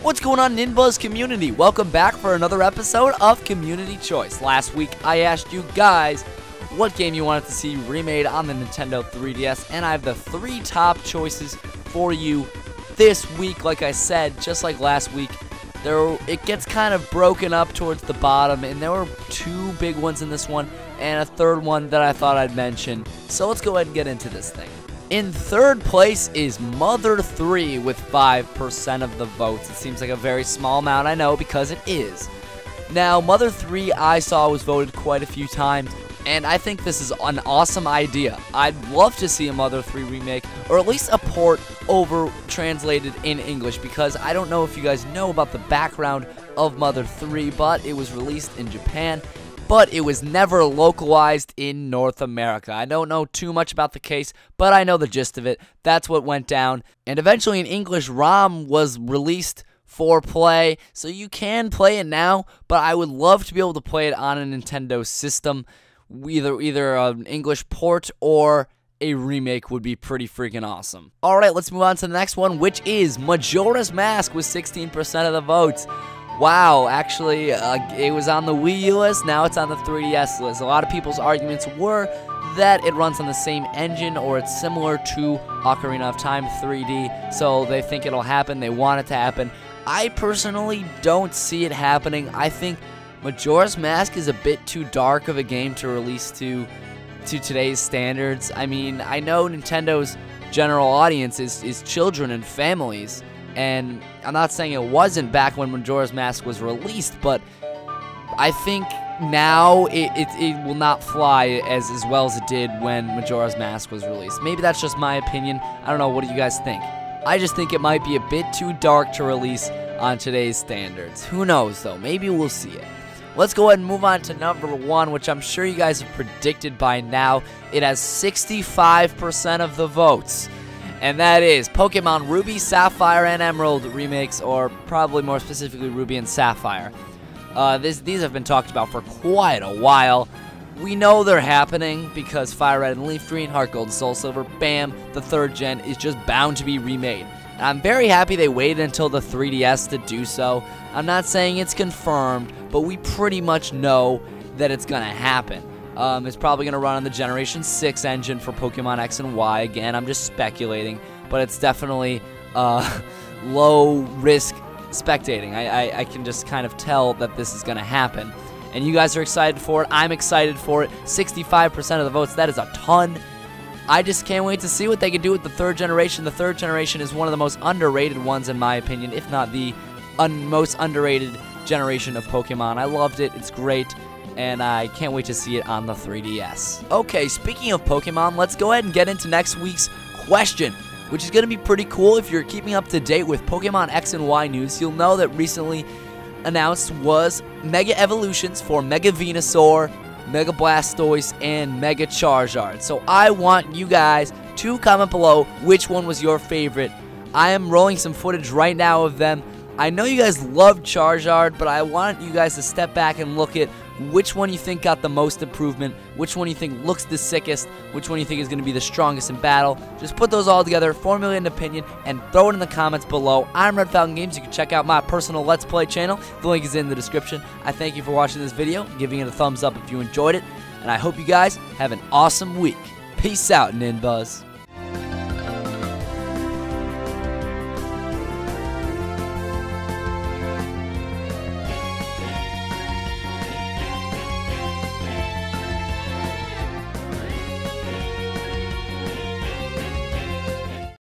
What's going on, NinBuzz community? Welcome back for another episode of Community Choice. Last week, I asked you guys what game you wanted to see remade on the Nintendo 3DS, and I have the 3 top choices for you this week. Like I said, just like last week, it gets kind of broken up towards the bottom, and there were 2 big ones in this one, and a 3rd one that I thought I'd mention. So let's go ahead and get into this thing. In 3rd place is Mother 3 with 5% of the votes. It seems like a very small amount, I know, because it is. Now, Mother 3 I saw was voted quite a few times, and I think this is an awesome idea. I'd love to see a Mother 3 remake, or at least a port over translated in English, because I don't know if you guys know about the background of Mother 3, but it was released in Japan, but it was never localized in North America. I don't know too much about the case, but I know the gist of it. That's what went down. And eventually an English ROM was released for play, so you can play it now, but I would love to be able to play it on a Nintendo system. Either an English port or a remake would be pretty freaking awesome. Alright, let's move on to the next one, which is Majora's Mask with 16% of the votes. Wow, actually, it was on the Wii U list, now it's on the 3DS list. A lot of people's arguments were that it runs on the same engine or it's similar to Ocarina of Time 3D, so they think it'll happen, they want it to happen. I personally don't see it happening. I think Majora's Mask is a bit too dark of a game to release to today's standards. I mean, I know Nintendo's general audience is children and families, and I'm not saying it wasn't back when Majora's Mask was released, but I think now it will not fly as well as it did when Majora's Mask was released. Maybe that's just my opinion. I don't know. What do you guys think? I just think it might be a bit too dark to release on today's standards. Who knows, though? Maybe we'll see it. Let's go ahead and move on to number 1, which I'm sure you guys have predicted by now. It has 65% of the votes. And that is Pokemon Ruby, Sapphire, and Emerald remakes, or probably more specifically Ruby and Sapphire. These have been talked about for quite a while. We know they're happening because Fire Red and Leaf Green, Heart Gold, Soul Silver, bam, the 3rd gen is just bound to be remade. And I'm very happy they waited until the 3DS to do so. I'm not saying it's confirmed, but we pretty much know that it's going to happen. It's probably going to run on the Generation 6 engine for Pokemon X and Y. Again, I'm just speculating, but it's definitely low-risk spectating. I can just kind of tell that this is going to happen. And you guys are excited for it. I'm excited for it. 65% of the votes. That is a ton. I just can't wait to see what they can do with the 3rd generation. The 3rd generation is one of the most underrated ones, in my opinion, if not the most underrated generation of Pokemon. I loved it. It's great. And I can't wait to see it on the 3DS. Okay, speaking of Pokemon, let's go ahead and get into next week's question, which is going to be pretty cool. If you're keeping up to date with Pokemon X and Y news, you'll know that recently announced was Mega Evolutions for Mega Venusaur, Mega Blastoise, and Mega Charizard. So I want you guys to comment below which one was your favorite. I am rolling some footage right now of them. I know you guys love Charizard, but I want you guys to step back and look at which one you think got the most improvement, which one you think looks the sickest, which one you think is going to be the strongest in battle. Just put those all together, formulate an opinion, and throw it in the comments below. I'm RedFalconGames. You can check out my personal Let's Play channel. The link is in the description. I thank you for watching this video, giving it a thumbs up if you enjoyed it, and I hope you guys have an awesome week. Peace out, NinBuzz.